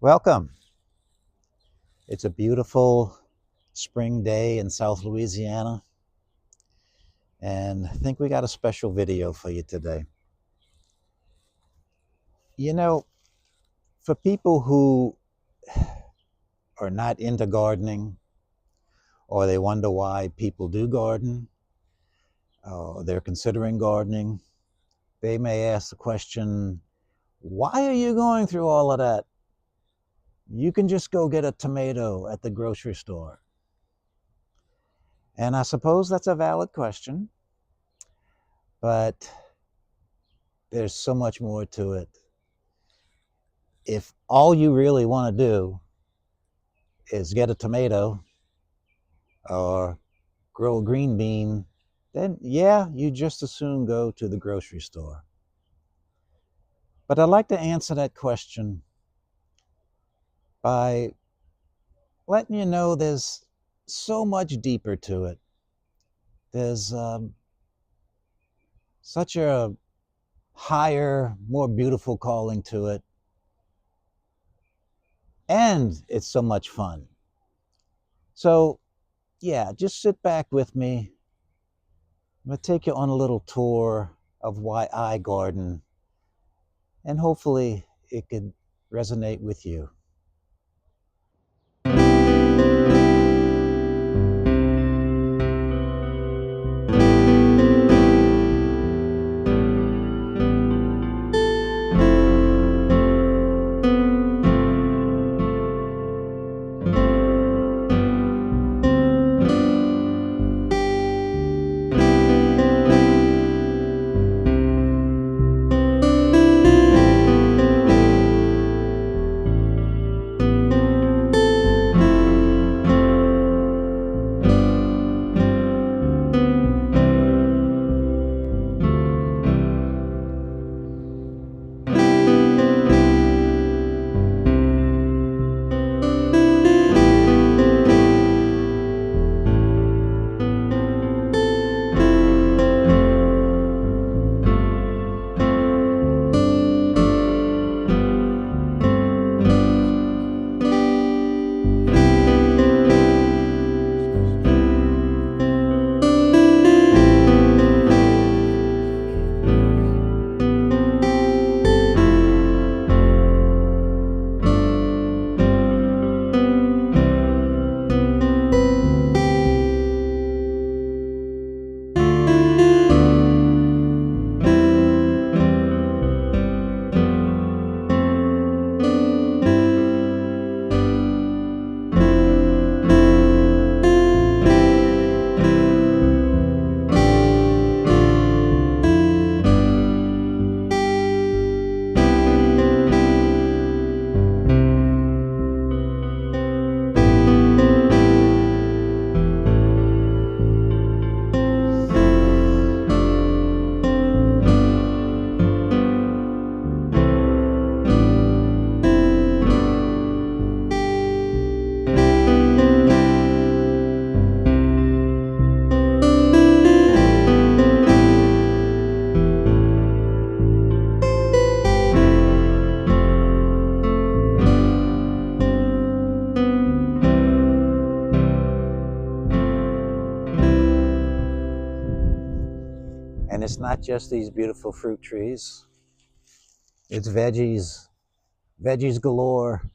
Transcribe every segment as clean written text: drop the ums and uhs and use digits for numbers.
Welcome. It's a beautiful spring day in South Louisiana, and I think we got a special video for you today. You know, for people who are not into gardening, or they wonder why people do garden, or they're considering gardening, they may ask the question, why are you going through all of that? You can just go get a tomato at the grocery store. And I suppose that's a valid question, but there's so much more to it. If all you really want to do is get a tomato or grow a green bean, then yeah, you just as soon go to the grocery store. But I'd like to answer that question by letting you know there's so much deeper to it. There's such a higher, more beautiful calling to it. And it's so much fun. So yeah, just sit back with me. I'm going to take you on a little tour of why I garden, and hopefully it could resonate with you. And it's not just these beautiful fruit trees. It's veggies galore,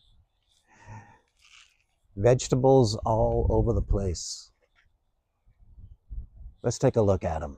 vegetables all over the place. Let's take a look at them.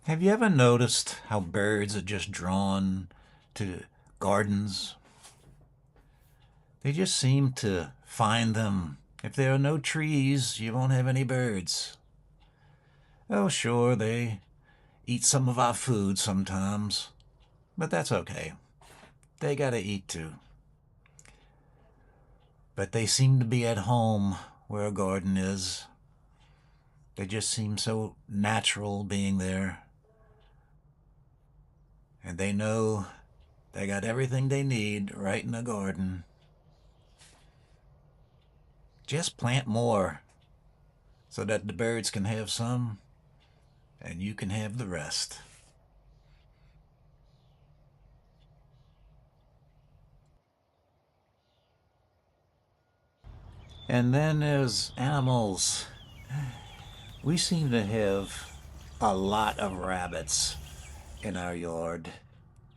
Have you ever noticed how birds are just drawn to gardens? They just seem to find them. If there are no trees, you won't have any birds. Oh, sure, they eat some of our food sometimes, but that's okay. They gotta eat too. But they seem to be at home where a garden is. They just seem so natural being there. And they know they got everything they need right in the garden. Just plant more so that the birds can have some and you can have the rest. And then there's animals. We seem to have a lot of rabbits in our yard.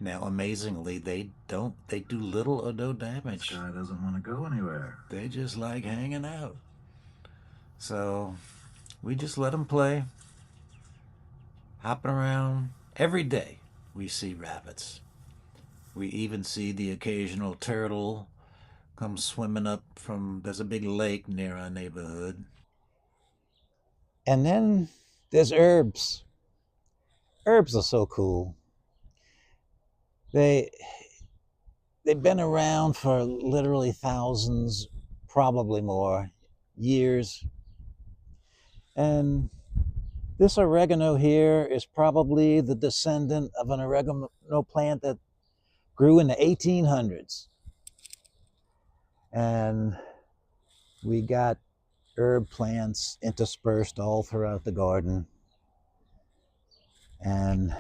Now, amazingly, they do little or no damage. This guy doesn't want to go anywhere. They just like hanging out. So we just let them play, hopping around. Every day we see rabbits. We even see the occasional turtle come swimming up there's a big lake near our neighborhood. And then there's herbs. Herbs are so cool. They've been around for literally thousands, probably more years. And this oregano here is probably the descendant of an oregano plant that grew in the 1800s. And we got herb plants interspersed all throughout the garden. And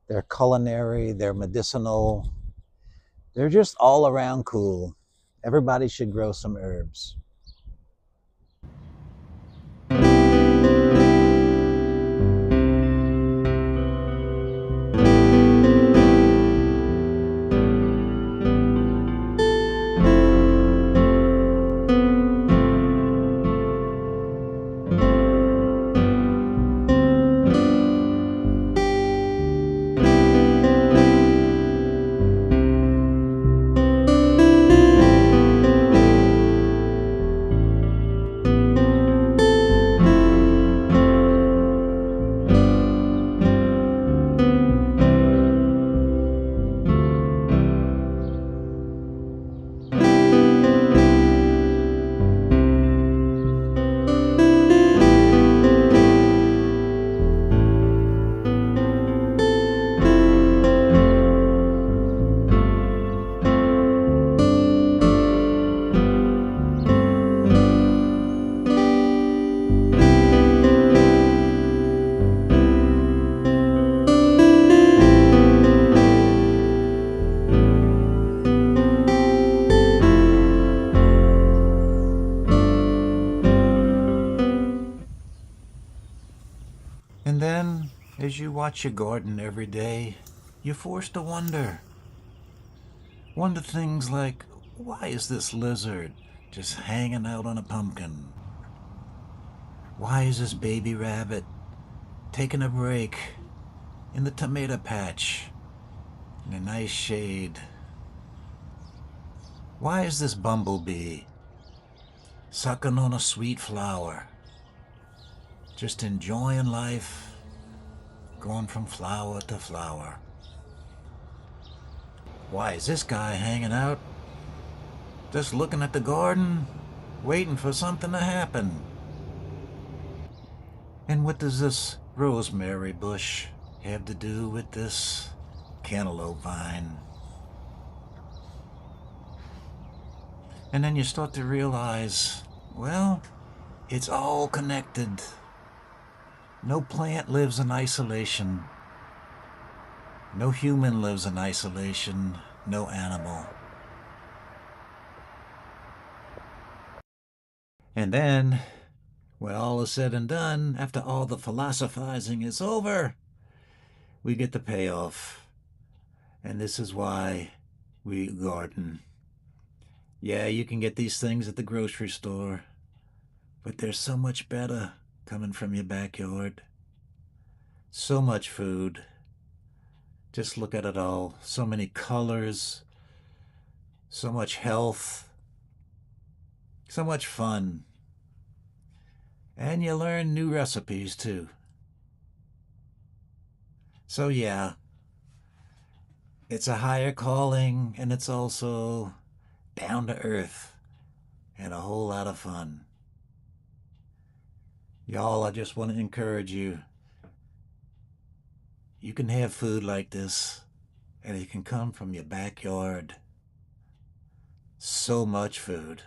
they're culinary, they're medicinal, they're just all around cool. Everybody should grow some herbs. And then, as you watch your garden every day, you're forced to wonder. Wonder things like, why is this lizard just hanging out on a pumpkin? Why is this baby rabbit taking a break in the tomato patch in a nice shade? Why is this bumblebee sucking on a sweet flower, just enjoying life, going from flower to flower? Why is this guy hanging out, just looking at the garden, waiting for something to happen? And what does this rosemary bush have to do with this cantaloupe vine? And then you start to realize, well, it's all connected. No plant lives in isolation. No human lives in isolation. No animal. And then, when all is said and done, after all the philosophizing is over, we get the payoff. And this is why we garden. Yeah, you can get these things at the grocery store, but they're so much better coming from your backyard. So much food. Just look at it all. So many colors, so much health, so much fun. And you learn new recipes too. So yeah, it's a higher calling, and it's also down to earth and a whole lot of fun. Y'all, I just want to encourage you. You can have food like this, and it can come from your backyard. So much food.